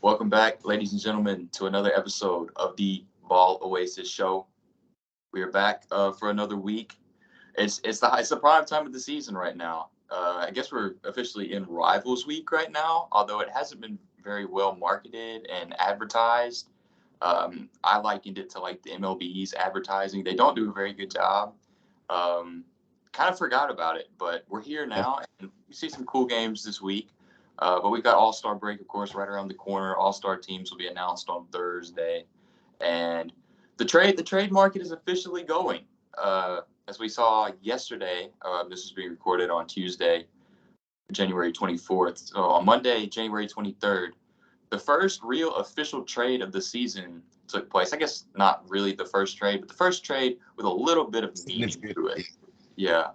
Welcome back, ladies and gentlemen, to another episode of the Ball Oasis Show. We are back for another week. It's the prime time of the season right now. I guess we're officially in Rivals Week right now, although it hasn't been very well marketed and advertised. I likened it to like the MLB's advertising. They don't do a very good job. Um, Kind of forgot about it, but we're here now, and we see some cool games this week. But we've got All-Star break, of course, right around the corner. All-Star teams will be announced on Thursday, and the trade market is officially going. As we saw yesterday, this is being recorded on Tuesday, January 24th. So on Monday, January 23rd, the first real official trade of the season took place. I guess not really the first trade, but the first trade with a little bit of meaning to it. Yeah,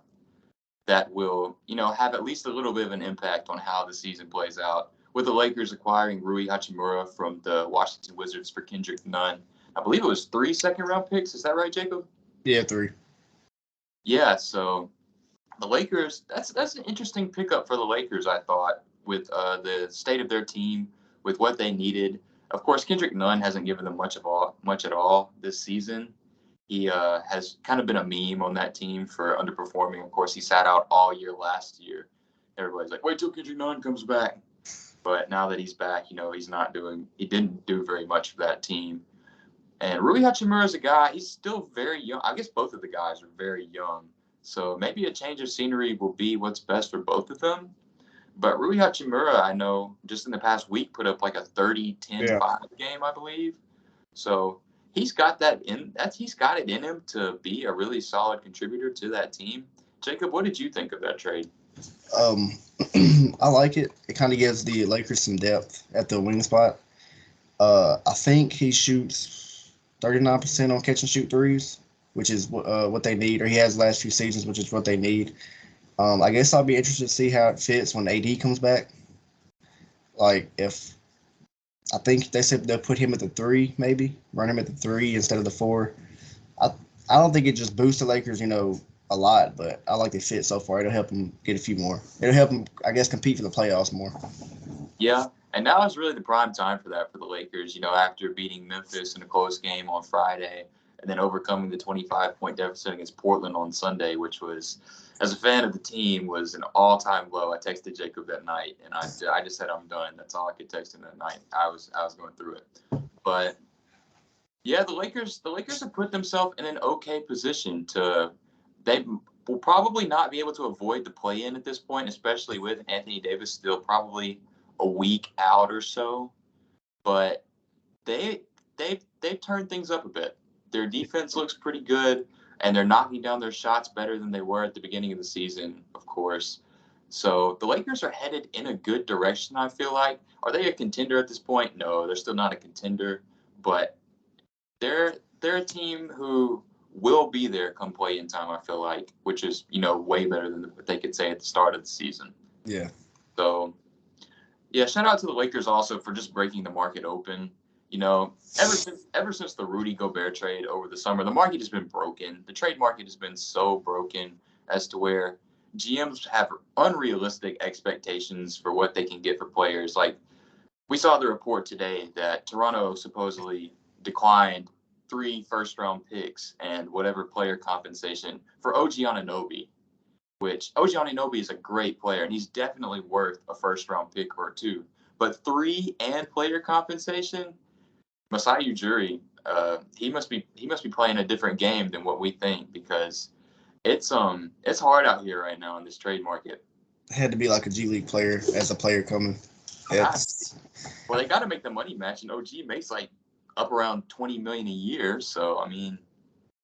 that will, have at least a little bit of an impact on how the season plays out. With the Lakers acquiring Rui Hachimura from the Washington Wizards for Kendrick Nunn. I believe it was 3 second-round picks. Is that right, Jacob? Yeah, 3. Yeah, so the Lakers, that's an interesting pickup for the Lakers, I thought, with the state of their team, with what they needed. Of course, Kendrick Nunn hasn't given them much at all this season. He has kind of been a meme on that team for underperforming. Of course, he sat out all year last year. Everybody's like, wait till Kendrick Nunn comes back. But now that he's back, he didn't do very much for that team. And Rui Hachimura is a guy, he's still very young. I guess both of the guys are very young. So maybe a change of scenery will be what's best for both of them. But Rui Hachimura, I know, just in the past week, put up like a 30-10-5 game, I believe. So he's got it in him to be a really solid contributor to that team. Jacob, what did you think of that trade? I like it. It kind of gives the Lakers some depth at the wing spot. I think he shoots 39% on catch and shoot threes, which is what they need, or he has the last few seasons, which is what they need. I guess I'll be interested to see how it fits when AD comes back. Like, I think they said they'll put him at the 3, maybe run him at the 3 instead of the 4. I don't think it just boosts the Lakers, a lot, but I like the fit so far. It'll help them get a few more. It'll help them, I guess, compete for the playoffs more. Yeah, and now is really the prime time for that for the Lakers. After beating Memphis in a close game on Friday, and then overcoming the 25-point deficit against Portland on Sunday, which was, as a fan of the team, was an all-time low. I texted Jacob that night, and I just said I'm done. That's all I could text him that night. I was going through it, but yeah, the Lakers have put themselves in an okay position to. They will probably not be able to avoid the play-in at this point, especially with Anthony Davis still probably a week out or so. But they've turned things up a bit. Their defense looks pretty good, and they're knocking down their shots better than they were at the beginning of the season, of course. So the Lakers are headed in a good direction, I feel like. Are they a contender at this point? No, they're still not a contender, but they're a team who will be there come play in time, I feel like, which is, way better than what they could say at the start of the season. Yeah. So, yeah, shout out to the Lakers also for just breaking the market open. Ever since the Rudy Gobert trade over the summer, the market has been broken. The trade market has been so broken as to where GMs have unrealistic expectations for what they can get for players. Like, we saw the report today that Toronto supposedly declined 3 first-round picks and whatever player compensation for OG Anunoby, which OG Anunoby is a great player, and he's definitely worth a first-round pick or 2. But 3 and player compensation, Masai Ujiri, he must be playing a different game than what we think, because it's hard out here right now in this trade market. It had to be like a G League player as a player coming. Well, they got to make the money match, and OG makes like up around $20 million a year. So, I mean,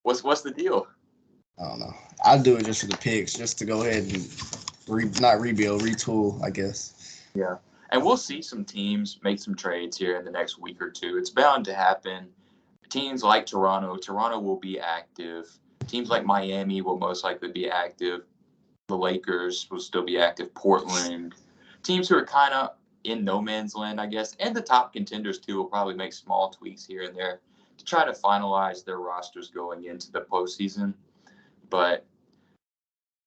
what's the deal? I don't know. I'd do it just for the picks, just to go ahead and not rebuild, retool, I guess. Yeah, and we'll see some teams make some trades here in the next week or two. It's bound to happen. Teams like Toronto will be active. Teams like Miami will most likely be active. The Lakers will still be active. Portland. Teams who are kind of in no man's land, I guess, and the top contenders too will probably make small tweaks here and there to try to finalize their rosters going into the postseason. But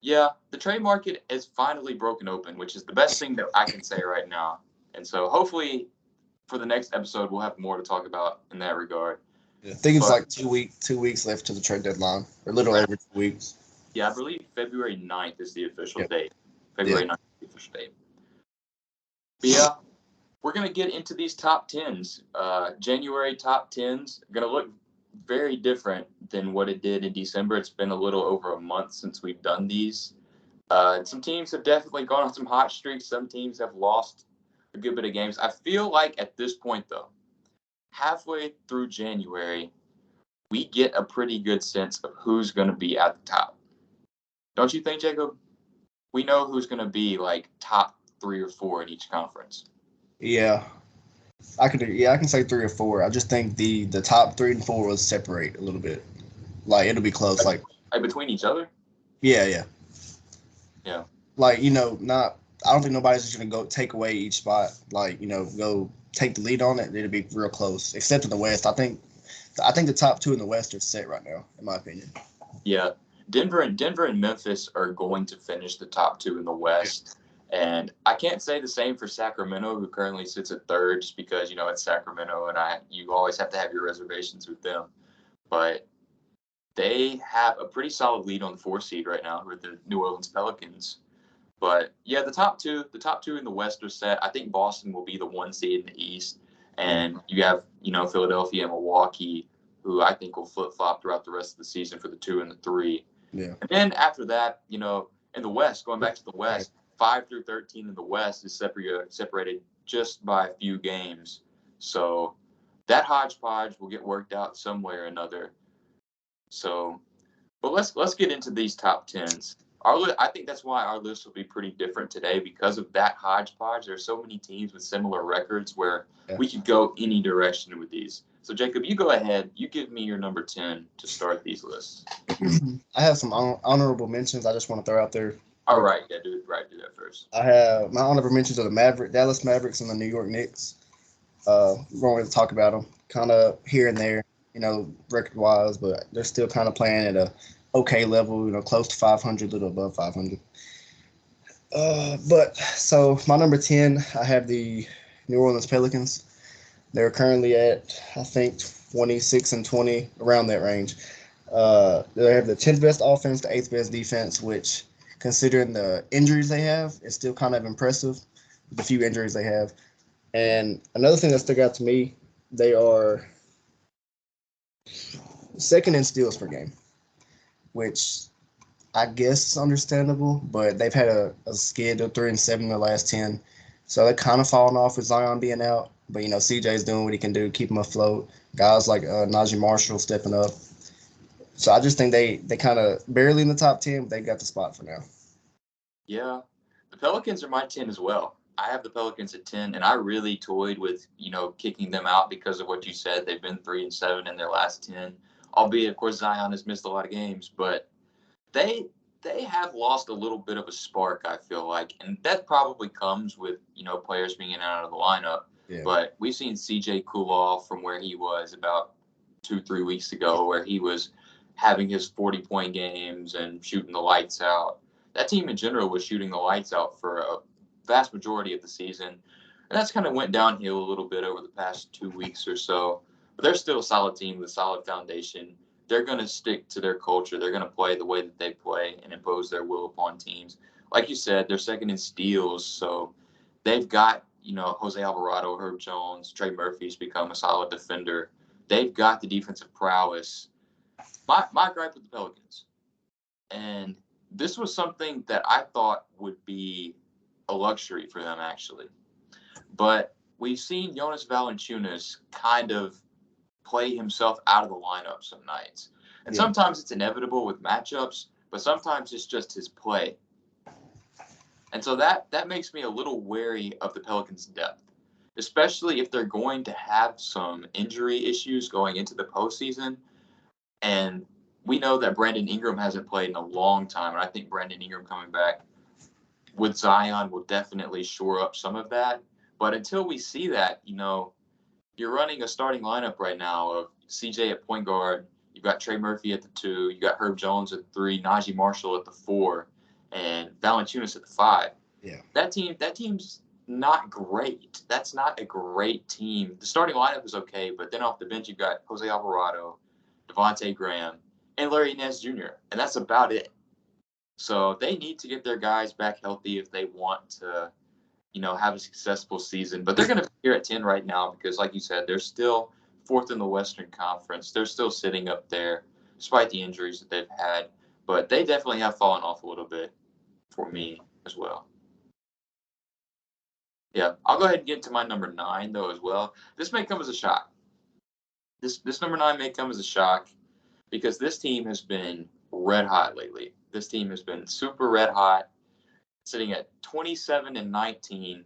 yeah, the trade market is finally broken open, which is the best thing that I can say right now. And so hopefully for the next episode, we'll have more to talk about in that regard. I think it's But like 2 weeks left to the trade deadline, or a little over 2 weeks. yeah, I believe February 9th is the official Yep. date. February 9th is the official date. But yeah, we're going to get into these top 10s. January top 10s are going to look very different than what it did in December. It's been a little over a month since we've done these. Some teams have definitely gone on some hot streaks. Some teams have lost a good bit of games. I feel like at this point, though, halfway through January, we get a pretty good sense of who's going to be at the top. Don't you think, Jacob? We know who's going to be like top 3 or 4 in each conference. Yeah, I can say 3 or 4. I just think the top 3 and 4 will separate a little bit. Like it'll be close. Like between each other. Yeah. Like not. I don't think nobody's just gonna go take away each spot. Like go take the lead on it. It'll be real close. Except in the West, I think the top 2 in the West are set right now, in my opinion. Yeah, Denver and Memphis are going to finish the top 2 in the West. And I can't say the same for Sacramento, who currently sits at 3rd, just because it's Sacramento, and you always have to have your reservations with them. But they have a pretty solid lead on the 4 seed right now with the New Orleans Pelicans. But yeah, the top two in the West are set. I think Boston will be the 1 seed in the East, and you have Philadelphia and Milwaukee, who I think will flip flop throughout the rest of the season for the 2 and the 3. Yeah. And then after that, in the West, going back to the West, 5 through 13 in the West is separated just by a few games. So that hodgepodge will get worked out some way or another. So, but let's get into these top 10s. I think that's why our list will be pretty different today, because of that hodgepodge. There's so many teams with similar records where we could go any direction with these. So, Jacob, you go ahead. You give me your number 10 to start these lists. I have some honorable mentions I just want to throw out there. All right. Yeah, do that first. I have my honorable mentions of the Dallas Mavericks and the New York Knicks. We're going to talk about them kind of here and there, record-wise, but they're still kind of playing at a okay level, close to 500, a little above 500. But so my number 10, I have the New Orleans Pelicans. They're currently at, I think, 26-20, around that range. They have the 10th best offense, the 8th best defense, which, considering the injuries they have, is still kind of impressive, the few injuries they have. And another thing that stuck out to me, they are second in steals per game, which I guess is understandable, but they've had a skid of 3-7 in the last 10. So they're kind of falling off with Zion being out. But, CJ's doing what he can do, keep him afloat. Guys like Najee Marshall stepping up. So I just think they kind of barely in the top 10, but they got the spot for now. Yeah. The Pelicans are my 10 as well. I have the Pelicans at 10, and I really toyed with, kicking them out because of what you said. They've been 3-7 in their last 10. Albeit, of course, Zion has missed a lot of games, but they have lost a little bit of a spark, I feel like. And that probably comes with, players being in and out of the lineup. Yeah. But we've seen CJ cool off from where he was about 2-3 weeks ago, where he was having his 40-point games and shooting the lights out. That team in general was shooting the lights out for a vast majority of the season. And that's kind of went downhill a little bit over the past 2 weeks or so. But they're still a solid team with a solid foundation. They're going to stick to their culture. They're going to play the way that they play and impose their will upon teams. Like you said, they're second in steals. So they've got, Jose Alvarado, Herb Jones, Trey Murphy's become a solid defender. They've got the defensive prowess. My gripe with the Pelicans, and this was something that I thought would be a luxury for them, actually. But we've seen Jonas Valanciunas kind of play himself out of the lineup some nights. And sometimes it's inevitable with matchups, but sometimes it's just his play. And so that makes me a little wary of the Pelicans' depth, especially if they're going to have some injury issues going into the postseason. And we know that Brandon Ingram hasn't played in a long time, and I think Brandon Ingram coming back with Zion will definitely shore up some of that. But until we see that, you're running a starting lineup right now of CJ at point guard. You've got Trey Murphy at the 2. You got Herb Jones at 3, Najee Marshall at the 4, and Valanciunas at the 5. Yeah. That team's not great. That's not a great team. The starting lineup is okay, but then off the bench, you've got Jose Alvarado, Devontae Graham, and Larry Nance Jr., and that's about it. So they need to get their guys back healthy if they want to, have a successful season. But they're going to be here at 10 right now because, like you said, they're still fourth in the Western Conference. They're still sitting up there despite the injuries that they've had. But they definitely have fallen off a little bit for me as well. Yeah, I'll go ahead and get to my number 9, though, as well. This may come as a shock. This number 9 may come as a shock because this team has been red hot lately. This team has been super red hot, sitting at 27-19,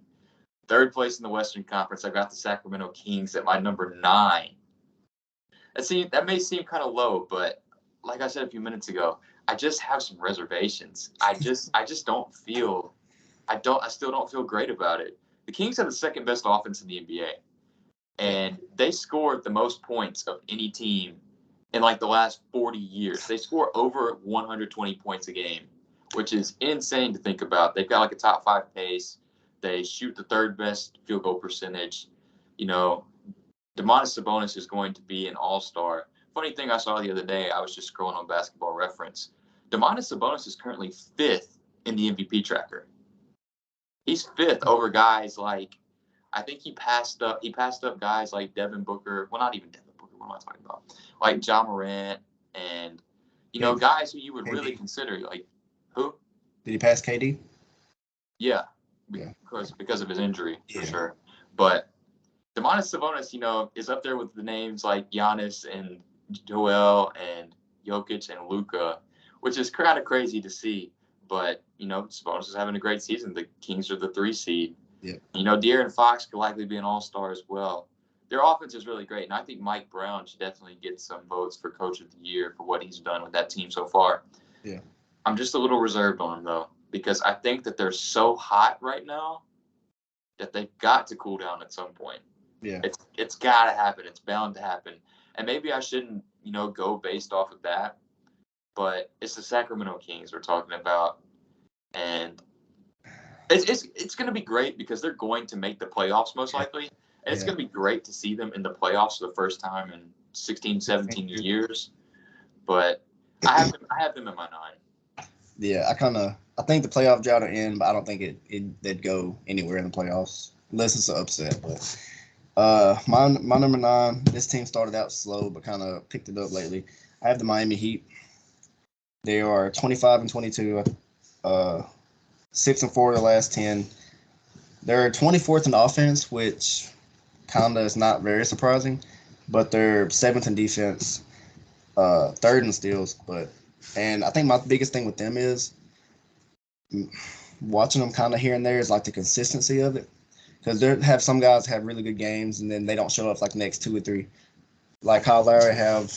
third place in the Western Conference. I've got the Sacramento Kings at my number 9. That may seem kind of low, but like I said a few minutes ago, I just have some reservations. I just don't feel I still don't feel great about it. The Kings have the second best offense in the NBA, and they scored the most points of any team in like the last 40 years. They score over 120 points a game, which is insane to think about. They've got like a top 5 pace. They shoot the third best field goal percentage. Domantas Sabonis is going to be an all-star. Funny thing I saw the other day, I was just scrolling on Basketball Reference. Domantas Sabonis is currently 5th in the MVP tracker. He's 5th over guys like, I think he passed up guys like Devin Booker. Well, not even Devin Booker. What am I talking about? Like Ja Morant and, guys who you would really consider. Like, who? Did he pass KD? Yeah. Because of his injury, for sure. But Domantas Sabonis, is up there with the names like Giannis and Joel and Jokic and Luka, which is kind of crazy to see. But, Sabonis is having a great season. The Kings are the 3 seed. Yeah. De'Aaron Fox could likely be an all-star as well. Their offense is really great, and I think Mike Brown should definitely get some votes for Coach of the Year for what he's done with that team so far. Yeah. I'm just a little reserved on him, though, because I think that they're so hot right now that they've got to cool down at some point. Yeah. It's got to happen. It's bound to happen. And maybe I shouldn't, go based off of that, but it's the Sacramento Kings we're talking about, and it's going to be great because they're going to make the playoffs most likely, and it's going to be great to see them in the playoffs for the first time in 16, 17 years. But I have them in my 9. Yeah, I think the playoff drought will end, but I don't think they'd go anywhere in the playoffs unless it's an upset. But my number 9, this team started out slow but kind of picked it up lately. I have the Miami Heat. They are 25-22, 6-4 of the last 10. They're 24th in offense, which kind of is not very surprising, but they're 7th in defense, 3rd in steals. And I think my biggest thing with them is watching them kind of here and there is like the consistency of it, because they have some guys have really good games and then they don't show up like the next 2 or 3. Like Kyle Lowry have,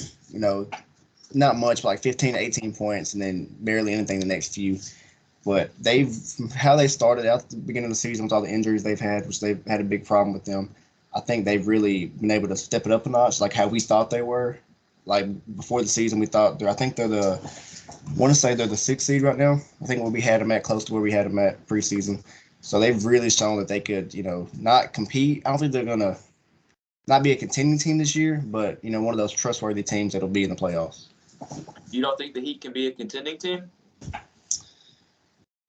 not much, but like 15 to 18 points and then barely anything the next few. But how they started out at the beginning of the season with all the injuries they've had, which they've had a big problem with them, I think they've really been able to step it up a notch, like how we thought they were. Like before the season, we thought I think they're the 6th seed right now. I think we had them at close to where we had them at preseason. So they've really shown that they could, not compete. I don't think they're gonna not be a contending team this year, but one of those trustworthy teams that'll be in the playoffs. You don't think the Heat can be a contending team?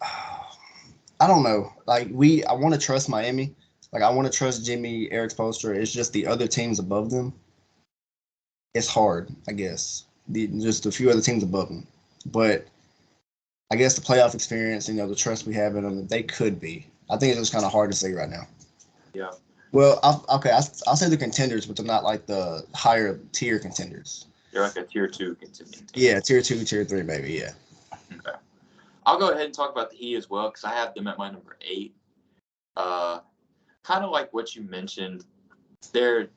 I don't know. Like I want to trust Miami. Like I want to trust Jimmy, Eric Spoelstra. It's just the other teams above them. It's hard, I guess. Just a few other teams above them, but I guess the playoff experience, the trust we have in them, they could be. I think it's just kind of hard to say right now. Yeah. Well, I'll say the contenders, but they're not like the higher tier contenders. They're like a tier 2 contending team. Yeah, tier 2, tier 3, maybe. Yeah. Okay. I'll go ahead and talk about the Heat as well because I have them at my number 8. Kind of like what you mentioned, and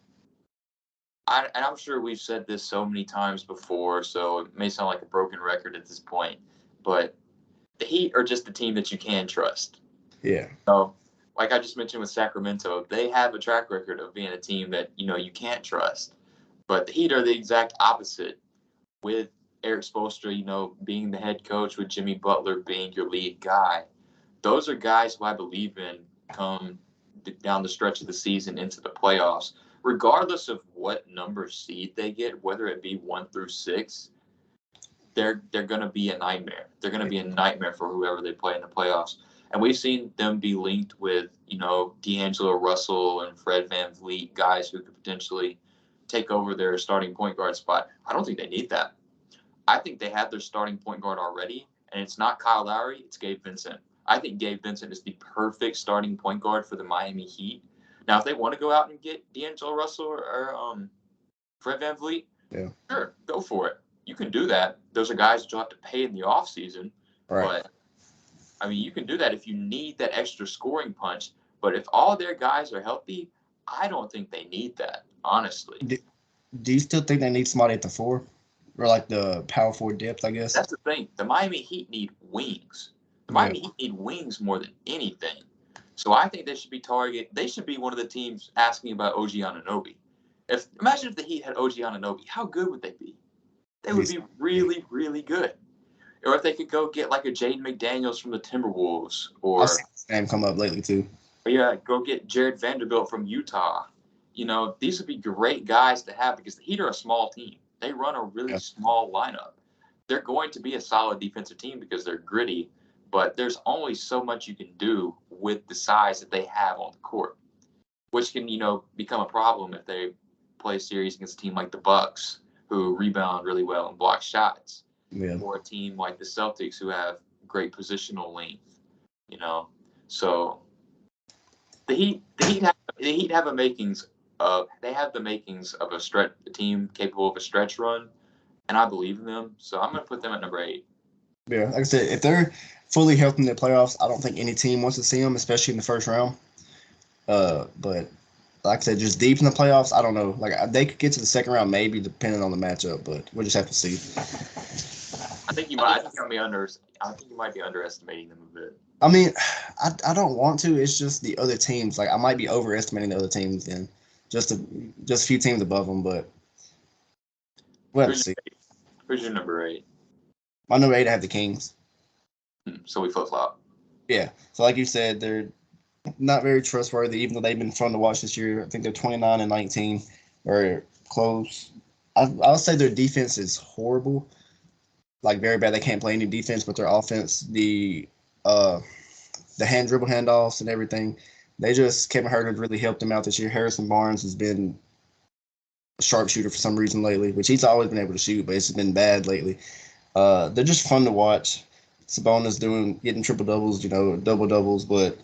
I'm sure we've said this so many times before, so it may sound like a broken record at this point, but the Heat are just a team that you can trust. Yeah. So, like I just mentioned with Sacramento, they have a track record of being a team that, you can't trust. But the Heat are the exact opposite with Eric Spoelstra, being the head coach, with Jimmy Butler being your lead guy. Those are guys who I believe in come down the stretch of the season into the playoffs, regardless of what number seed they get, whether it be 1 through 6, they're going to be a nightmare. They're going to be a nightmare for whoever they play in the playoffs. And we've seen them be linked with, D'Angelo Russell and Fred VanVleet, guys who could potentially take over their starting point guard spot. I don't think they need that. I think they have their starting point guard already, and it's not Kyle Lowry, it's Gabe Vincent. I think Gabe Vincent is the perfect starting point guard for the Miami Heat. Now, if they want to go out and get D'Angelo Russell or Fred VanVleet, sure, go for it. You can do that. Those are guys that you'll have to pay in the offseason. Right. But, you can do that if you need that extra scoring punch. But if all their guys are healthy, I don't think they need that, honestly. Do you still think they need somebody at the 4? Or like the power forward depth, I guess? That's the thing. The Miami Heat need wings. The Miami Heat need wings more than anything. So I think they should be one of the teams asking about OG Anunoby. Imagine if the Heat had OG Anunoby, how good would they be? They would be really, really good. Or if they could go get like a Jaden McDaniels from the Timberwolves, or I've seen his name come up lately too. Go get Jared Vanderbilt from Utah. These would be great guys to have because the Heat are a small team. They run a really small lineup. They're going to be a solid defensive team because they're gritty, but there's only so much you can do with the size that they have on the court, which can, become a problem if they play a series against a team like the Bucks, who rebound really well and block shots, or a team like the Celtics who have great positional length, So the Heat have the makings of a team capable of a stretch run, and I believe in them. So I'm going to put them at number 8. Yeah, like I said, if they're fully healthy in the playoffs, I don't think any team wants to see them, especially in the first round. But like I said, just deep in the playoffs, I don't know. Like they could get to the second round, maybe depending on the matchup, but we'll just have to see. I think you might be underestimating them a bit. I mean, I don't want to. It's just the other teams. Like I might be overestimating the other teams, then just a few teams above them. But we'll have to see. Who's your number 8? My number 8, I have the Kings. So we flip flop. Yeah. So like you said, they're not very trustworthy, even though they've been fun to watch this year. I think they're 29-19, or close. I'll say their defense is horrible, like very bad. They can't play any defense, but their offense, the hand dribble handoffs and everything, Kevin Huerter really helped them out this year. Harrison Barnes has been a sharpshooter for some reason lately, which he's always been able to shoot, but it's been bad lately. They're just fun to watch. Sabonis getting triple doubles, double doubles, but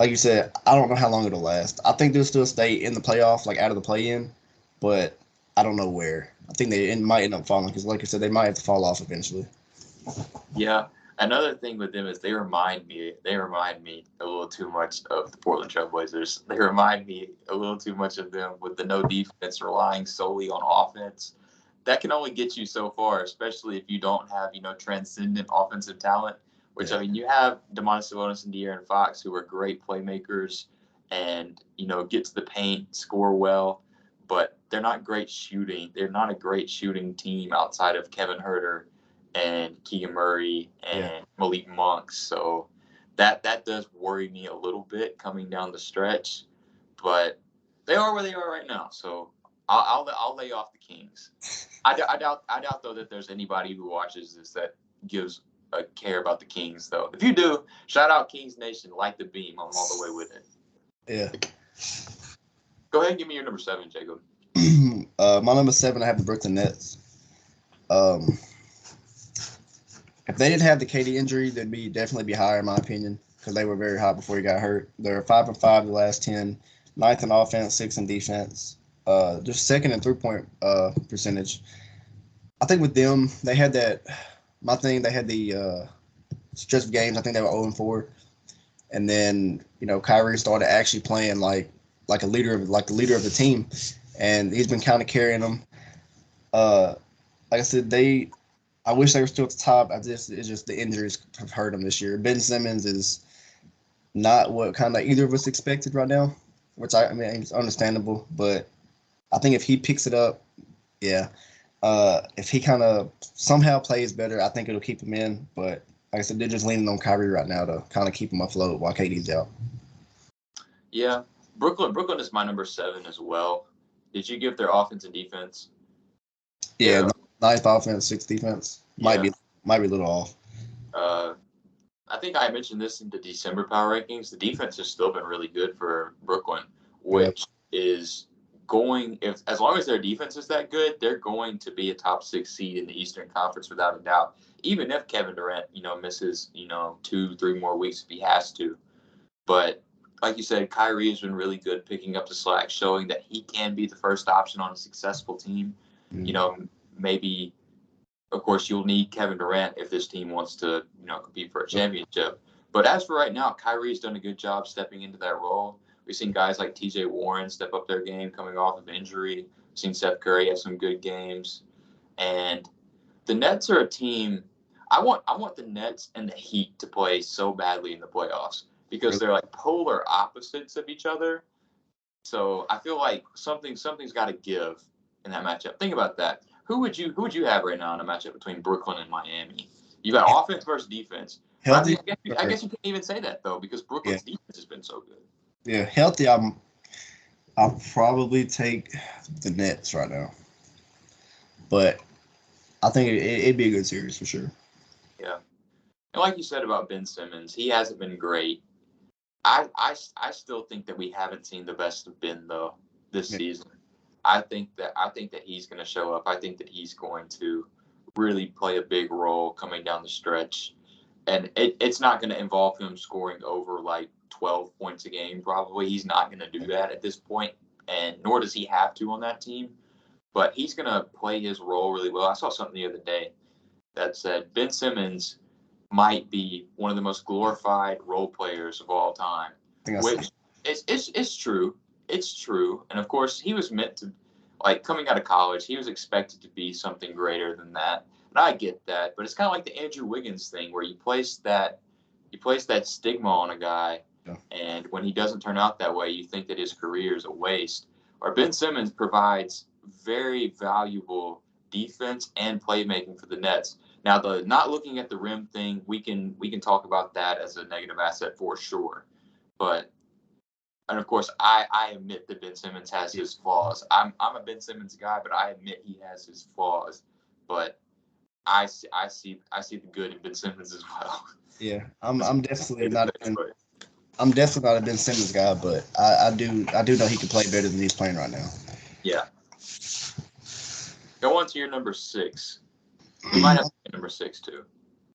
like you said, I don't know how long it'll last. I think they'll still stay in the playoff, like out of the play-in, but I don't know where. I think they might end up falling because, like I said, they might have to fall off eventually. Yeah. Another thing with them is they remind me a little too much of the Portland Trailblazers. They remind me a little too much of them with the no defense, relying solely on offense. That can only get you so far, especially if you don't have, transcendent offensive talent, which, you have Domantas Sabonis and De'Aaron Fox, who are great playmakers and, get to the paint, score well, but they're not great shooting. They're not a great shooting team outside of Kevin Huerter and Keegan Murray and Malik Monk. So that does worry me a little bit coming down the stretch, but they are where they are right now. So I'll lay off the Kings. I doubt though that there's anybody who watches this that gives a care about the Kings though. If you do, shout out Kings Nation, like the beam. I'm all the way with it. Yeah. Go ahead and give me your number 7, Jacob. My number 7, I have the Brooklyn Nets. If they didn't have the KD injury, they'd definitely be higher in my opinion because they were very hot before he got hurt. They're 5-5 the last 10, 9th in offense, 6th in defense. Just 2nd in 3-point percentage. I think with them, they had that. My thing, they had the stretch of games. I think they were 0-4, and then Kyrie started actually playing like the leader of the team, and he's been kind of carrying them. Like I said, I wish they were still at the top. It's just the injuries have hurt them this year. Ben Simmons is not what kind of either of us expected right now, which I mean it's understandable, but I think if he picks it up, if he kind of somehow plays better, I think it'll keep him in. But like I said, they're just leaning on Kyrie right now to kind of keep him afloat while KD's out. Yeah. Brooklyn is my number 7 as well. Did you give their offense and defense? Yeah, ninth offense, sixth defense. Might Yeah. be a little off. I think I mentioned this in the December power rankings. The defense has still been really good for Brooklyn, which is going if as long as their defense is that good, they're going to be a top 6 seed in the Eastern Conference without a doubt. Even if Kevin Durant, misses, 2-3 more weeks if he has to. But like you said, Kyrie has been really good picking up the slack, showing that he can be the first option on a successful team. Maybe, of course, you'll need Kevin Durant if this team wants to, compete for a championship. But as for right now, Kyrie's done a good job stepping into that role. We've seen guys like T.J. Warren step up their game coming off of injury. We've seen Steph Curry have some good games, and the Nets are a team. I want the Nets and the Heat to play so badly in the playoffs because they're like polar opposites of each other. So I feel like something's got to give in that matchup. Think about that. Who would you have right now in a matchup between Brooklyn and Miami? You got offense versus defense. Healthy. I guess you can't even say that though because Brooklyn's defense has been so good. Yeah, healthy. I'll probably take the Nets right now, but I think it'd be a good series for sure. Yeah, and like you said about Ben Simmons, he hasn't been great. I still think that we haven't seen the best of Ben though this season. I think that he's going to show up. I think that he's going to really play a big role coming down the stretch, and it's not going to involve him scoring over like 12 points a game. Probably he's not going to do that at this point, and nor does he have to on that team. But he's going to play his role really well. I saw something the other day that said Ben Simmons might be one of the most glorified role players of all time, which it's true. It's true. And of course, he was meant to, like coming out of college, he was expected to be something greater than that. And I get that, but it's kind of like the Andrew Wiggins thing where you place that stigma on a guy, and when he doesn't turn out that way, you think that his career is a waste. Or Ben Simmons provides very valuable defense and playmaking for the Nets. Now, the not looking at the rim thing, we can talk about that as a negative asset for sure. And of course, I admit that Ben Simmons has his flaws. I'm a Ben Simmons guy, but I admit he has his flaws. But I see the good in Ben Simmons as well. Yeah, I'm definitely not a Ben Simmons guy, but I do know he can play better than he's playing right now. Yeah. Go on to your number 6. You might have number 6 too.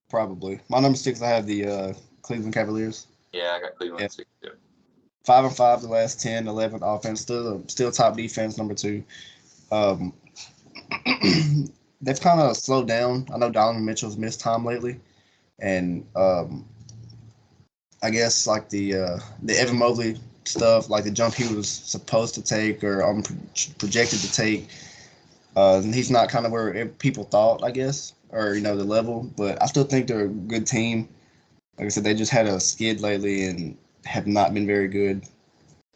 Probably. My number 6, I have the Cleveland Cavaliers. Yeah, I got Cleveland at 6 too. 5-5 the last 10, 11 offense, still top defense, number 2. They've kind of slowed down. I know Donovan Mitchell's missed time lately, and I guess like the Evan Mobley stuff, like the jump he was supposed to take or projected to take, he's not kind of where people thought, I guess, or the level. But I still think they're a good team. Like I said, they just had a skid lately and have not been very good.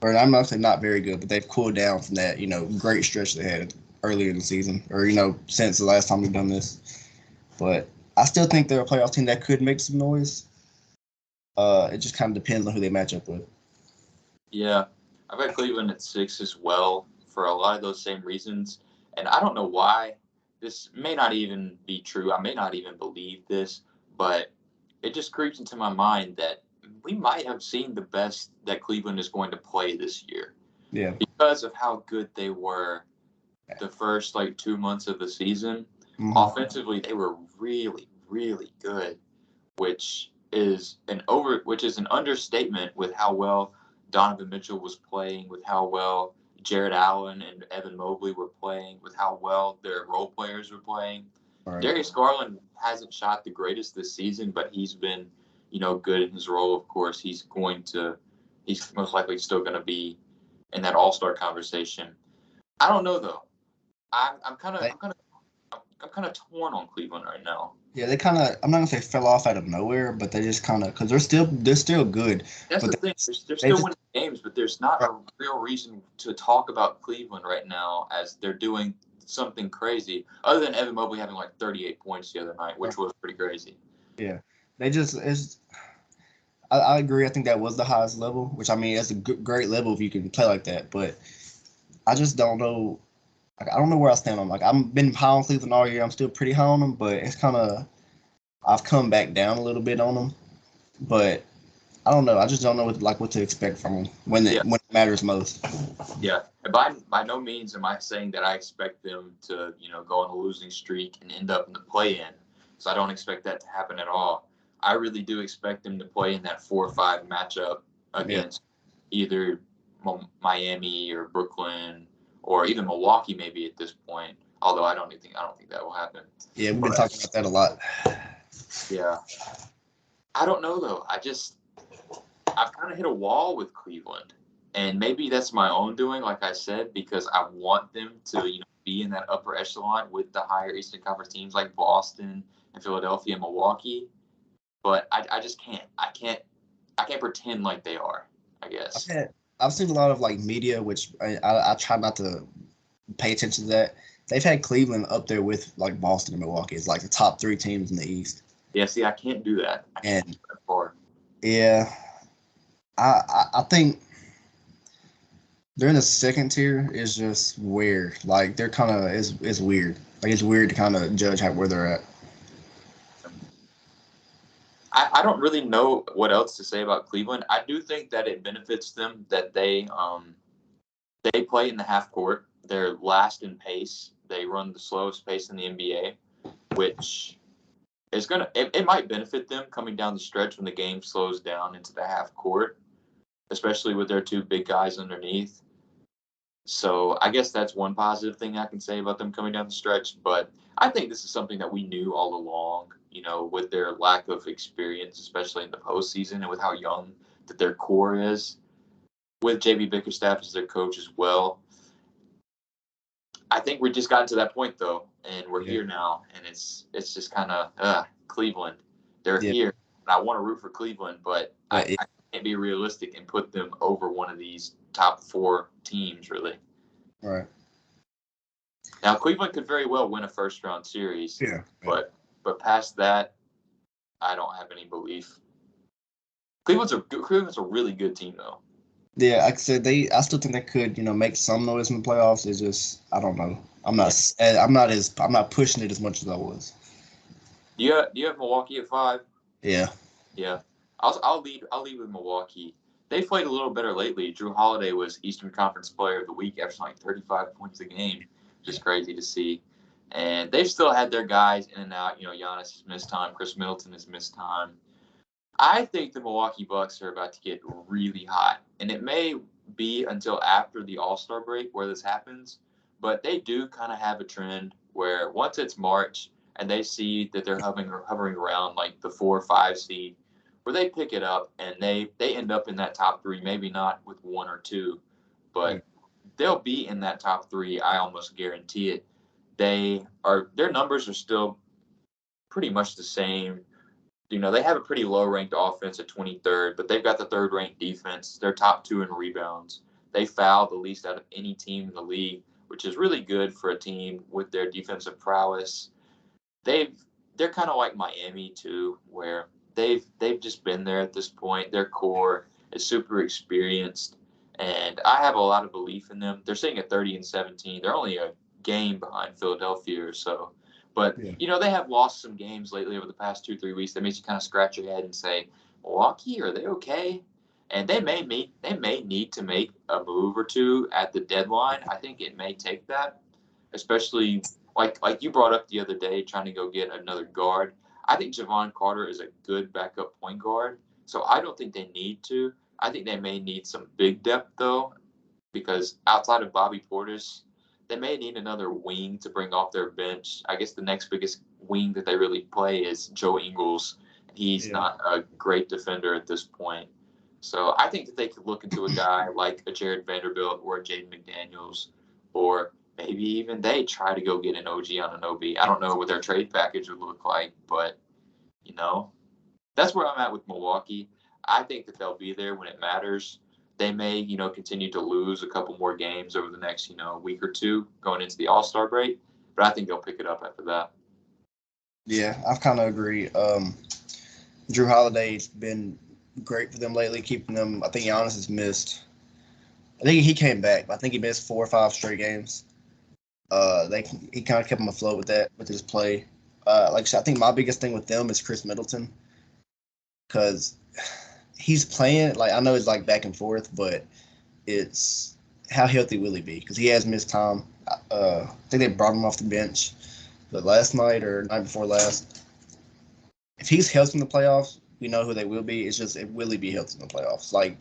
Or I'm not saying not very good, but they've cooled down from that, great stretch they had earlier in the season, or since the last time we've done this. But I still think they're a playoff team that could make some noise. It just kind of depends on who they match up with. Yeah, I've got Cleveland at 6 as well for a lot of those same reasons. And I don't know why. This may not even be true. I may not even believe this, but it just creeps into my mind that we might have seen the best that Cleveland is going to play this year. Yeah. Because of how good they were the first 2 months of the season. Mm-hmm. Offensively, they were really, really good, which is an understatement with how well Donovan Mitchell was playing, with how well Jared Allen and Evan Mobley were playing, with how well their role players were playing. Right. Darius Garland hasn't shot the greatest this season, but he's been, good in his role. Of course, he's most likely still going to be in that All-Star conversation. I don't know though. I'm kind of torn on Cleveland right now. Yeah, they kind of, I'm not gonna say fell off out of nowhere, but they just kind of, because they're still good. That's the thing. They're still winning games, but there's not a real reason to talk about Cleveland right now as they're doing something crazy, other than Evan Mobley having 38 points the other night, which was pretty crazy. Yeah, they just I agree. I think that was the highest level, which I mean, it's a great level if you can play like that. But I just don't know. Like, I don't know where I stand on. Like I've been high on Cleveland all year. I'm still pretty high on them, but it's kind of I've come back down a little bit on them. But I don't know. I just don't know what to expect from them when it matters most. Yeah, and by no means am I saying that I expect them to go on a losing streak and end up in the play-in. So I don't expect that to happen at all. I really do expect them to play in that 4-5 matchup against either Miami or Brooklyn or even Milwaukee kind at this point. Although I don't think that will happen. Yeah, we've been talking about that a lot. Yeah, I don't know though. I've kind of hit a wall with Cleveland, and maybe that's my own doing, like I said, because I want them to be in that upper echelon with the higher Eastern Conference teams like Boston and Philadelphia and Milwaukee. But I just can't. I can't pretend like they are, I guess. I've seen a lot of like media, which I try not to pay attention to that. They've had Cleveland up there with like Boston and Milwaukee. It's like the top 3 teams in the East. Yeah, see, I can't do that. And yeah, I think they're in the second tier is just weird. Like they're kind of it's weird. Like it's weird to kind of judge where they're at. I don't really know what else to say about Cleveland. I do think that it benefits them that they play in the half court. They're last in pace. They run the slowest pace in the NBA, which is it might benefit them coming down the stretch when the game slows down into the half court, especially with their 2 big guys underneath. So I guess that's one positive thing I can say about them coming down the stretch. But I think this is something that we knew all along, with their lack of experience, especially in the postseason, and with how young that their core is, with JB Bickerstaff as their coach as well. I think we just got to that point, though, and we're here now, and it's just kind of Cleveland. They're here, and I want to root for Cleveland, but I can't be realistic and put them over one of these top 4 teams, really. Right. Now, Cleveland could very well win a first-round series, but past that, I don't have any belief. Cleveland's a really good team, though. Yeah, like I said, I still think they could, make some noise in the playoffs. It's just I don't know. I'm not pushing it as much as I was. Do you have Milwaukee at 5? Yeah. Yeah. I'll lead with Milwaukee. They've played a little better lately. Drew Holiday was Eastern Conference Player of the Week, averaging like 35 points a game, which is crazy to see. And they've still had their guys in and out. Giannis has missed time. Chris Middleton has missed time. I think the Milwaukee Bucks are about to get really hot, and it may be until after the All-Star break where this happens, but they do kind of have a trend where once it's March and they see that they're hovering around like the 4 or 5 seed, where they pick it up and they end up in that top 3, maybe not with 1 or 2, but they'll be in that top 3. I almost guarantee it. Their numbers are still pretty much the same. They have a pretty low-ranked offense at 23rd, but they've got the 3rd-ranked defense. They're top 2 in rebounds. They foul the least out of any team in the league, which is really good for a team with their defensive prowess. They're kind of like Miami too, where they've just been there at this point. Their core is super experienced, and I have a lot of belief in them. They're sitting at 30-17. They're only a game behind Philadelphia or so. But, they have lost some games lately over the past 2-3 weeks. That makes you kind of scratch your head and say, Milwaukee, are they okay? And they may need to make a move or 2 at the deadline. I think it may take that, especially like you brought up the other day, trying to go get another guard. I think Javon Carter is a good backup point guard, so I don't think they need to. I think they may need some big depth, though, because outside of Bobby Portis, they may need another wing to bring off their bench. I guess the next biggest wing that they really play is Joe Ingles. He's not a great defender at this point. So I think that they could look into a guy like a Jared Vanderbilt or a Jaden McDaniels, or maybe even they try to go get an OG Anunoby. I don't know what their trade package would look like, but, that's where I'm at with Milwaukee. I think that they'll be there when it matters. They may, continue to lose a couple more games over the next, week or 2 going into the All-Star break, but I think they'll pick it up after that. Yeah, I kind of agree. Drew Holiday's been great for them lately, keeping them. I think Giannis has missed. I think he came back, but I think he missed 4 or 5 straight games. He kind of kept him afloat with that with his play. Like I said, I think my biggest thing with them is Chris Middleton because he's playing. Like I know it's like back and forth, but it's how healthy will he be? Because he has missed time. I think they brought him off the bench, but last night or night before last. If he's healthy in the playoffs, we know who they will be. It's just will he be healthy in the playoffs? Like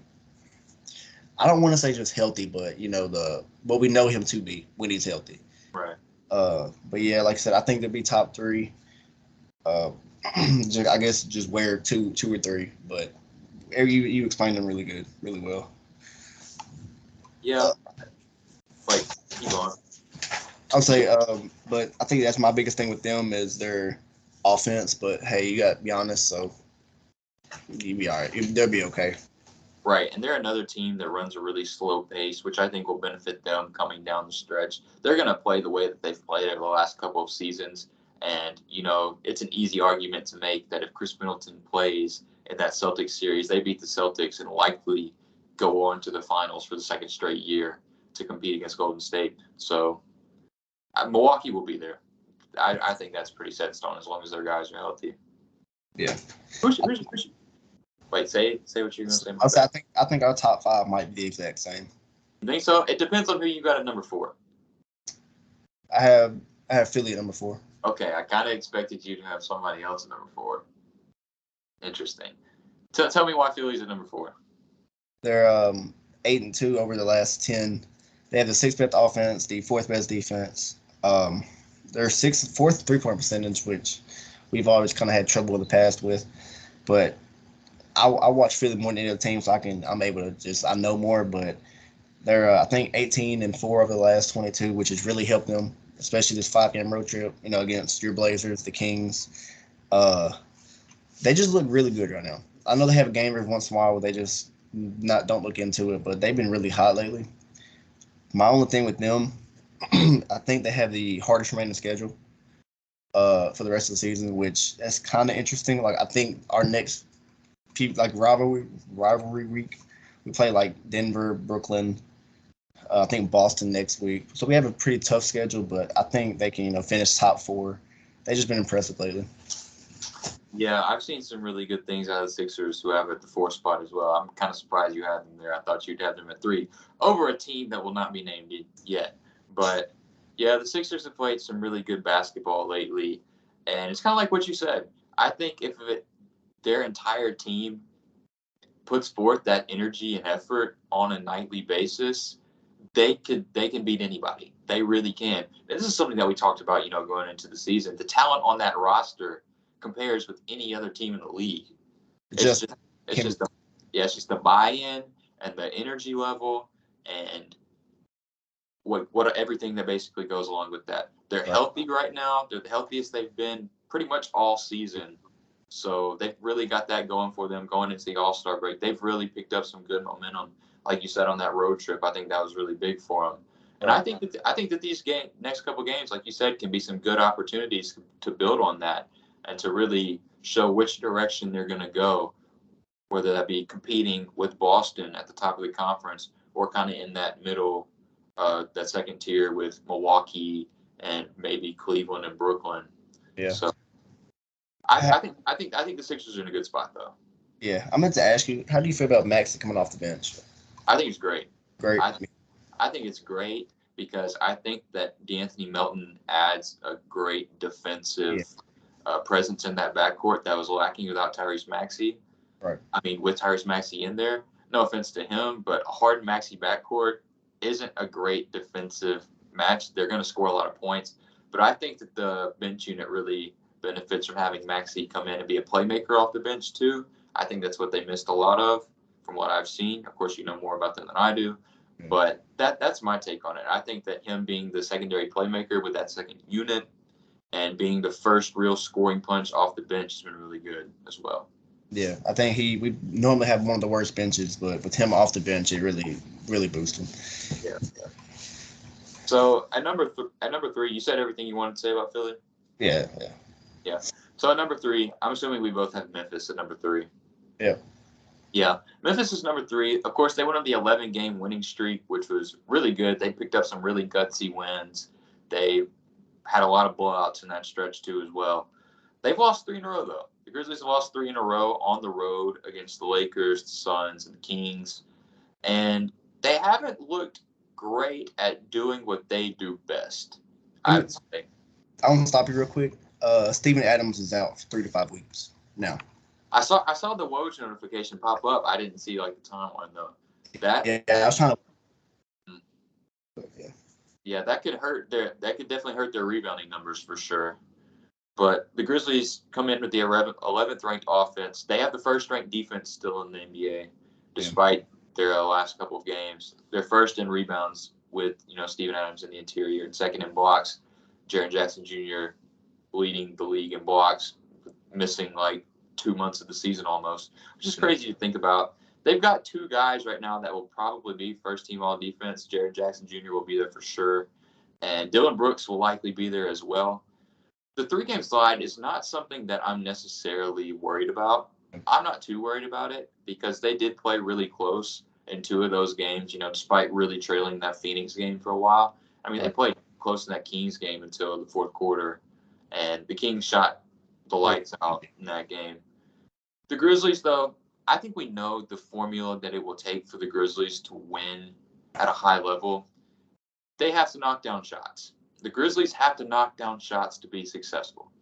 I don't want to say just healthy, but what we know him to be when he's healthy. Right. But yeah, like I said, I think they'll be top three. Uh, I guess just wear two or three, but you explained them really good, really well. Yeah. Like keep going. I'll say, but I think that's my biggest thing with them is their offense. But hey, you got Giannis, so you'll be all right. They'll be okay. Right, and they're another team that runs a really slow pace, which I think will benefit them coming down the stretch. They're going to play the way that they've played over the last couple of seasons, and it's an easy argument to make that if Chris Middleton plays in that Celtics series, they beat the Celtics and likely go on to the finals for the second straight year to compete against Golden State. So Milwaukee will be there. I think that's pretty set in stone as long as their guys are healthy. Yeah. Wait, say what you're going to say. I think our top five might be the exact same. You think so? It depends on who you got at number 4. I have Philly at number 4. Okay, I kind of expected you to have somebody else at number 4. Interesting. Tell me why Philly's at number 4. They're 8-2 over the last 10. They have the 6th best offense, the 4th best defense. They're 4th 3-point percentage, which we've always kind of had trouble in the past with. But I watch Philly more than any other team, so I'm able to I know more. But they're I think 18-4 over the last 22, which has really helped them, especially this 5-game road trip. Against your Blazers, the Kings. They just look really good right now. I know they have a game every once in a while where they just don't look into it, but they've been really hot lately. My only thing with them, I think they have the hardest remaining schedule for the rest of the season, which that's kind of interesting. Like I think our next rivalry week, we play like Denver, Brooklyn. I think Boston next week. So we have a pretty tough schedule, but I think they can finish top 4. They've just been impressive lately. Yeah, I've seen some really good things out of the Sixers who have at the 4 spot as well. I'm kind of surprised you had them there. I thought you'd have them at 3 over a team that will not be named yet. But yeah, the Sixers have played some really good basketball lately, and it's kind of like what you said. I think if their entire team puts forth that energy and effort on a nightly basis, they can beat anybody. They really can. This is something that we talked about, going into the season. The talent on that roster compares with any other team in the league. It's just the buy-in and the energy level and what everything that basically goes along with that. They're healthy right now. They're the healthiest they've been pretty much all season. So they've really got that going for them going into the All-Star break. They've really picked up some good momentum, like you said, on that road trip. I think that was really big for them. And I think that these next couple games, like you said, can be some good opportunities to build on that and to really show which direction they're going to go, whether that be competing with Boston at the top of the conference or kind of in that middle, that second tier with Milwaukee and maybe Cleveland and Brooklyn. Yeah. So I think the Sixers are in a good spot though. Yeah, I meant to ask you, how do you feel about Maxey coming off the bench? I think it's great. Great. I think it's great because I think that DeAnthony Melton adds a great defensive presence in that backcourt that was lacking without Tyrese Maxey. Right. I mean, with Tyrese Maxey in there, no offense to him, but a Harden Maxey backcourt isn't a great defensive match. They're going to score a lot of points, but I think that the bench unit really benefits from having Maxey come in and be a playmaker off the bench too. I think that's what they missed a lot of from what I've seen. Of course, you know more about them than I do, but that's my take on it. I think that him being the secondary playmaker with that second unit and being the first real scoring punch off the bench has been really good as well. Yeah, I think we normally have one of the worst benches, but with him off the bench, it really boosted him. Yeah. So at number 3, you said everything you wanted to say about Philly? Yeah. So at number 3, I'm assuming we both have Memphis at number 3. Yeah. Yeah, Memphis is number 3. Of course, they went on the 11-game winning streak, which was really good. They picked up some really gutsy wins. They had a lot of blowouts in that stretch too, as well. They've lost 3 in a row though. The Grizzlies have lost 3 in a row on the road against the Lakers, the Suns, and the Kings, and they haven't looked great at doing what they do best. I would say. I want to stop you real quick. Steven Adams is out for 3 to 5 weeks now. I saw the Woj notification pop up. I didn't see like the timeline though. That Yeah, I was trying to. Yeah, that could definitely hurt their rebounding numbers for sure. But the Grizzlies come in with the 11th ranked offense. They have the first ranked defense still in the NBA, despite their last couple of games. They're first in rebounds with Steven Adams in the interior, and second in blocks. Jaren Jackson Jr. leading the league in blocks, missing like 2 months of the season almost, which is crazy to think about. They've got 2 guys right now that will probably be first-team all-defense. Jaren Jackson Jr. will be there for sure, and Dillon Brooks will likely be there as well. The 3-game slide is not something that I'm necessarily worried about. I'm not too worried about it because they did play really close in 2 of those games, despite really trailing that Phoenix game for a while. I mean, they played close in that Kings game until the fourth quarter, and the Kings shot the lights out in that game. The Grizzlies, though, I think we know the formula that it will take for the Grizzlies to win at a high level. They have to knock down shots. The Grizzlies have to knock down shots to be successful.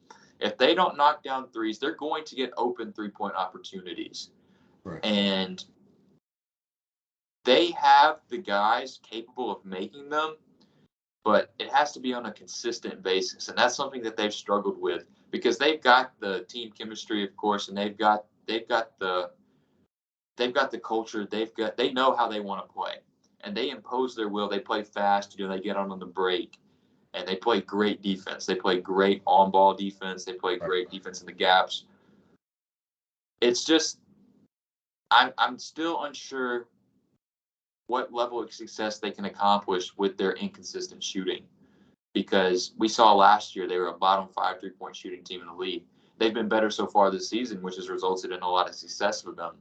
If they don't knock down threes, they're going to get open 3-point opportunities. Right. And they have the guys capable of making them, but it has to be on a consistent basis. And that's something that they've struggled with because they've got the team chemistry, of course, and they've got the culture. They know how they want to play, and they impose their will. They play fast. They get on the break, and they play great defense. They play great on-ball defense. They play great defense in the gaps. It's just I'm still unsure what level of success they can accomplish with their inconsistent shooting, because we saw last year they were a bottom 5 3-point shooting team in the league. They've been better so far this season, which has resulted in a lot of success for them.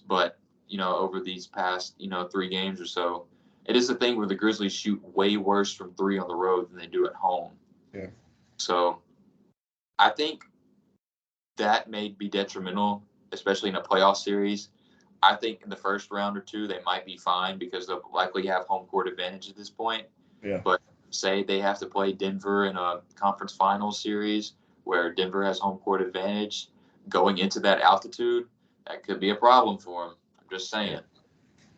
But, over these past, 3 games or so, it is a thing where the Grizzlies shoot way worse from 3 on the road than they do at home. Yeah. So I think that may be detrimental, especially in a playoff series. I think in the first round or 2, they might be fine because they'll likely have home court advantage at this point. Yeah. But say they have to play Denver in a conference finals series where Denver has home court advantage going into that altitude, that could be a problem for them. I'm just saying.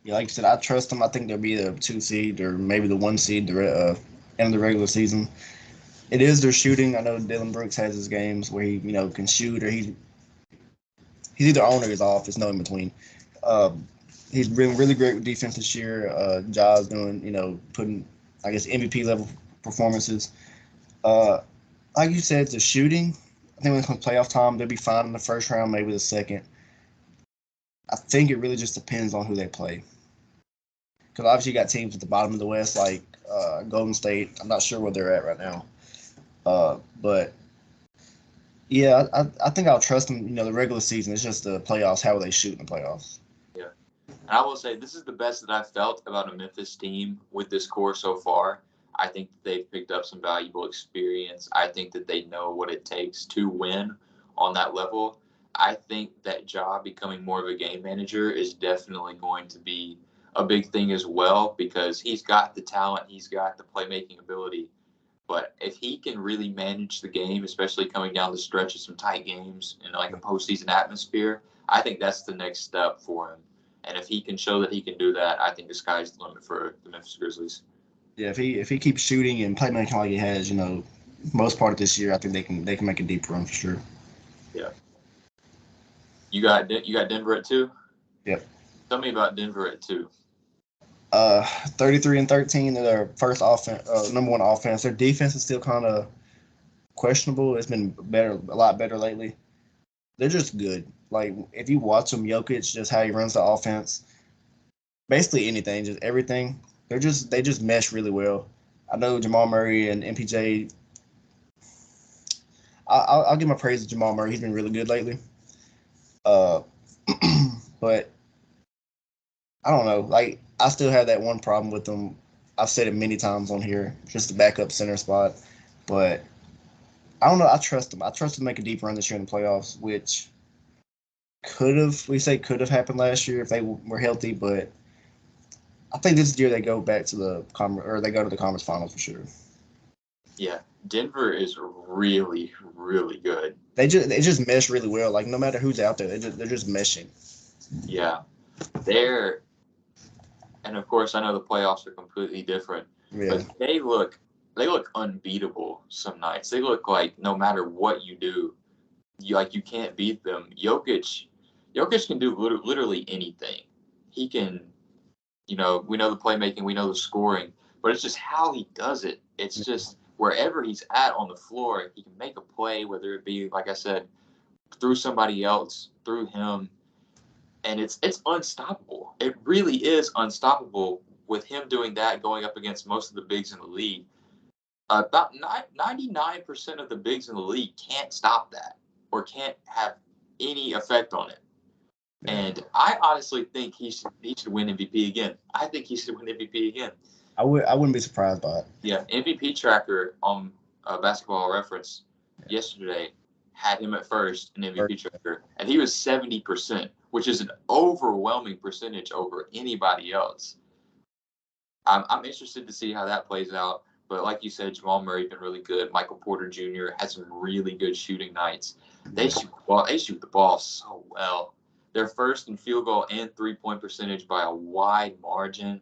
Yeah, like you said, I trust them. I think they'll be the 2 seed or maybe the 1 seed the end of the regular season. It is their shooting. I know Dillon Brooks has his games where he can shoot, or he's either on or he's off. There's no in between. He's been really great with defense this year. Ja's doing putting MVP level performances. Like you said, the shooting. I think when it comes to playoff time, they'll be fine in the first round, maybe the second. I think it really just depends on who they play. Because obviously you got teams at the bottom of the West like Golden State. I'm not sure where they're at right now. But, yeah, I think I'll trust them. The regular season. It's just the playoffs, how they shoot in the playoffs. Yeah. And I will say this is the best that I've felt about a Memphis team with this core so far. I think they've picked up some valuable experience. I think that they know what it takes to win on that level. I think that Ja becoming more of a game manager is definitely going to be a big thing as well, because he's got the talent, he's got the playmaking ability. But if he can really manage the game, especially coming down the stretch of some tight games in like a postseason atmosphere, I think that's the next step for him. And if he can show that he can do that, I think the sky's the limit for the Memphis Grizzlies. Yeah, if he keeps shooting and playmaking like he has, most part of this year, I think they can make a deep run for sure. Yeah. You got Denver at 2? Yep. Tell me about Denver at 2. 33-13. They're their first number 1 offense. Their defense is still kind of questionable. It's been a lot better lately. They're just good. Like if you watch them, Jokic, just how he runs the offense, basically anything, just everything. They just mesh really well. I know Jamal Murray and MPJ. I'll give my praise to Jamal Murray. He's been really good lately. But I don't know. Like, I still have that one problem with them. I've said it many times on here, just the backup center spot. But I don't know. I trust them. I trust them to make a deep run this year in the playoffs, which could have happened last year if they were healthy. But I think this year they go back to they go to the conference finals for sure. Yeah, Denver is really, really good. They just mesh really well. Like, no matter who's out there, they're just meshing. Yeah, and of course I know the playoffs are completely different, Yeah. but they look unbeatable some nights. They look like no matter what you do, you can't beat them. Jokic can do literally anything. He can, we know the playmaking, we know the scoring, but it's just how he does it. It's just wherever he's at on the floor, he can make a play, whether it be, like I said, through somebody else, through him, and it's unstoppable. It really is unstoppable with him doing that, going up against most of the bigs in the league. About 99% of the bigs in the league can't stop that or can't have any effect on it. Yeah. And I honestly think he should win MVP again. I think he should win MVP again. I wouldn't be surprised by it. Yeah, MVP tracker on Basketball Reference yesterday had him at first in MVP tracker, and he was 70%, which is an overwhelming percentage over anybody else. I'm interested to see how that plays out. But like you said, Jamal Murray's been really good. Michael Porter Jr. had some really good shooting nights. They shoot the ball so well. They're first in field goal and 3-point percentage by a wide margin.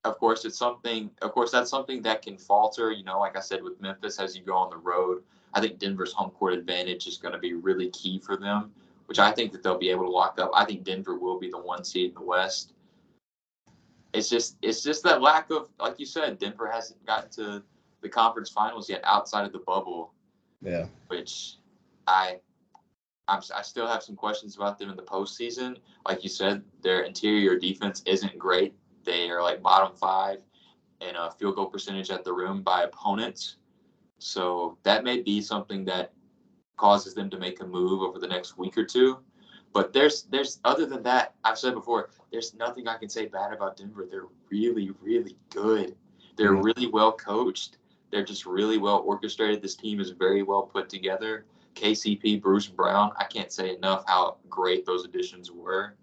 Of course, that's something that can falter, like I said, with Memphis as you go on the road. I think Denver's home court advantage is going to be really key for them, which I think that they'll be able to lock up. I think Denver will be the 1 seed in the West. It's just that lack of, like you said, Denver hasn't gotten to the conference finals yet outside of the bubble. Yeah. Which I still have some questions about them in the postseason. Like you said, their interior defense isn't great. They are like bottom 5 in a field goal percentage at the rim by opponents. So that may be something that causes them to make a move over the next week or two. But there's other than that, I've said before, there's nothing I can say bad about Denver. They're really, really good. They're really well coached. They're just really well orchestrated. This team is very well put together. KCP, Bruce Brown, I can't say enough how great those additions were.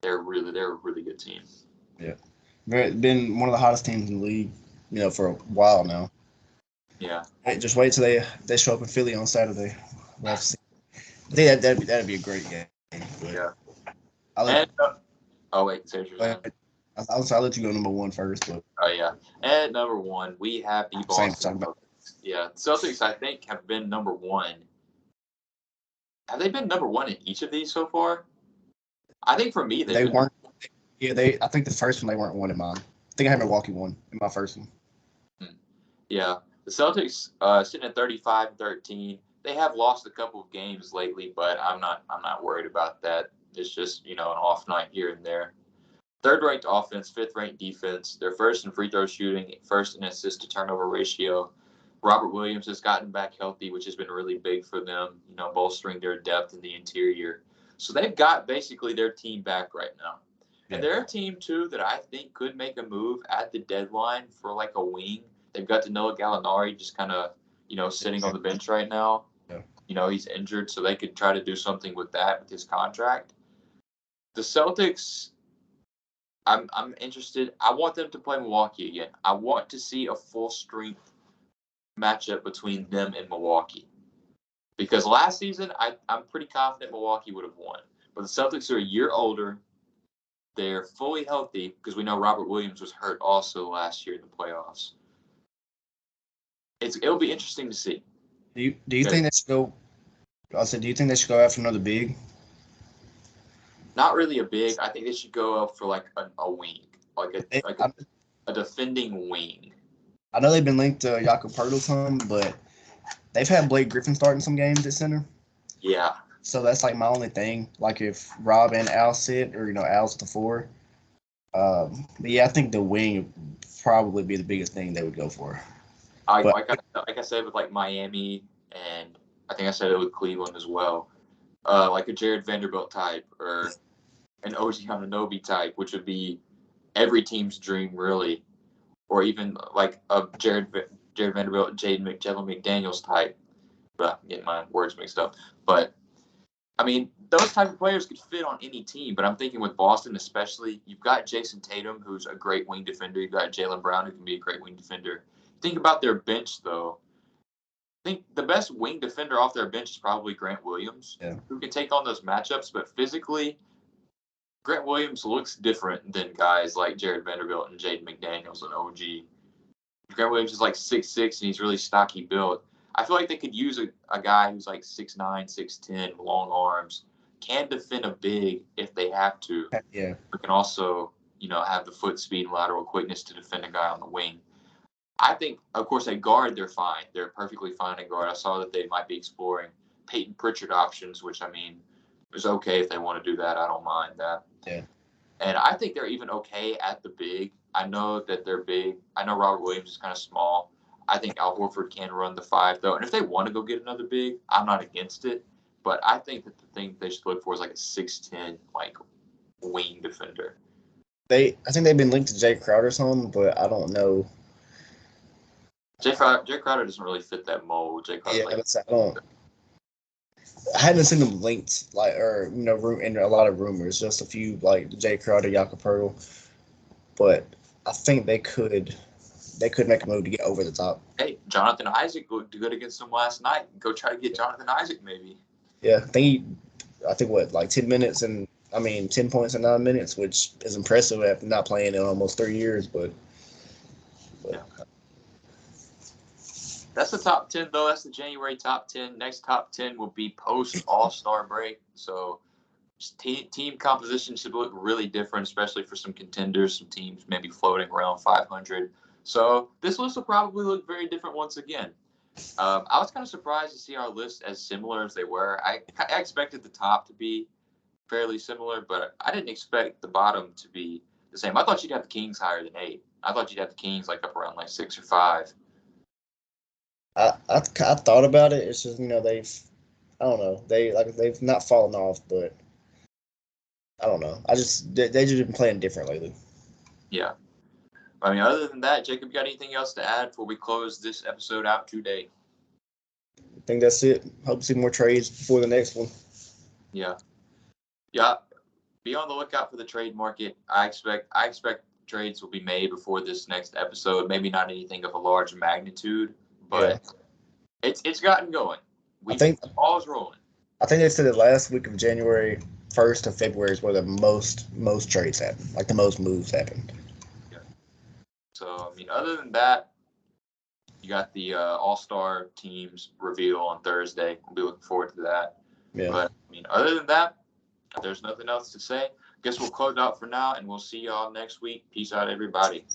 They're a really good team. Yeah. Been one of the hottest teams in the league, for a while now. Yeah. Hey, just wait till they show up in Philly on Saturday. We'll see. I think that'd be a great game. Yeah. I'll let you go number 1 first. But oh yeah. At number 1, we have the Boston Celtics. Yeah, Celtics I think have been number 1. Have they been number 1 in each of these so far? I think for me they weren't. Yeah, I think the first one they weren't 1 in mine. I think I had Milwaukee 1 in my first one. Yeah, the Celtics sitting at 35-13. They have lost a couple of games lately, but I'm not worried about that. It's just an off night here and there. 3rd-ranked offense, 5th-ranked defense. They're first in free throw shooting, first in assist to turnover ratio. Robert Williams has gotten back healthy, which has been really big for them, bolstering their depth in the interior. So they've got basically their team back right now. Yeah. And they're a team, too, that I think could make a move at the deadline for like a wing. They've got Danilo Gallinari just kind of, sitting on the bench right now. Yeah. He's injured, so they could try to do something with that with his contract. The Celtics, I'm interested. I want them to play Milwaukee again. I want to see a full-strength matchup between them and Milwaukee. Because last season, I'm pretty confident Milwaukee would have won. But the Celtics are a year older. They're fully healthy because we know Robert Williams was hurt also last year in the playoffs. It'll be interesting to see. Do you think they should go? Do you think they should go after another big? Not really a big. I think they should go up for like a wing, a defending wing. I know they've been linked to Jakob Poeltl, but they've had Blake Griffin starting some games at center. Yeah. So that's like my only thing. Like if Rob and Al sit, or Al's the 4. But yeah, I think the wing would probably be the biggest thing they would go for. Like I said with like Miami, and I think I said it with Cleveland as well. like a Jared Vanderbilt type or an OG Anunoby type, which would be every team's dream, really, or even like a Jared Vanderbilt, Jalen McDaniels type. But I'm getting my words mixed up. But I mean, those type of players could fit on any team. But I'm thinking with Boston, especially, you've got Jason Tatum, who's a great wing defender. You've got Jaylen Brown, who can be a great wing defender. Think about their bench, though. I think the best wing defender off their bench is probably Grant Williams, who can take on those matchups. But physically, Grant Williams looks different than guys like Jared Vanderbilt and Jaden McDaniels and OG. Grant Williams is like 6'6", and he's really stocky built. I feel like they could use a guy who's like 6'9", 6'10", long arms, can defend a big if they have to. Yeah. But can also, have the foot speed and lateral quickness to defend a guy on the wing. I think, of course, at guard, they're fine. They're perfectly fine at guard. I saw that they might be exploring Peyton Pritchard options, which, I mean, is okay if they want to do that. I don't mind that. Yeah. And I think they're even okay at the big. I know that they're big. I know Robert Williams is kind of small. I think Al Horford can run the 5, though. And if they want to go get another big, I'm not against it. But I think that the thing they should look for is like a 6'10", like, wing defender. I think they've been linked to Jay Crowder some, but I don't know. Jay Crowder doesn't really fit that mold. Jay Crowder, I haven't seen them linked, in a lot of rumors. Just a few, like Jay Crowder, Jakob Poeltl. But I think they could make a move to get over the top. Hey, Jonathan Isaac looked good against them last night. Go try to get Jonathan Isaac, maybe. Yeah, I think 10 minutes and 10 points in 9 minutes, which is impressive after not playing in almost 3 years. But yeah. That's the top 10, though. That's the January top 10. Next top 10 will be post All-Star break. So team composition should look really different, especially for some contenders, some teams maybe floating around 500. So this list will probably look very different once again. I was kind of surprised to see our list as similar as they were. I expected the top to be fairly similar, but I didn't expect the bottom to be the same. I thought you'd have the Kings higher than 8. I thought you'd have the Kings like up around like 6 or 5. I thought about it. It's just they've not fallen off, but I don't know. They just been playing different lately. Yeah. Other than that, Jacob, you got anything else to add before we close this episode out today? I think that's it. Hope to see more trades before the next one. Yeah. Be on the lookout for the trade market. I expect trades will be made before this next episode. Maybe not anything of a large magnitude, but it's gotten going. I think the ball's rolling. I think they said the last week of January 1st of February is where the most trades happen, like the most moves happen. Yeah. So other than that, you got the All-Star teams reveal on Thursday. We'll be looking forward to that. Yeah. But other than that, there's nothing else to say. Guess we'll close out for now, and we'll see y'all next week. Peace out, everybody.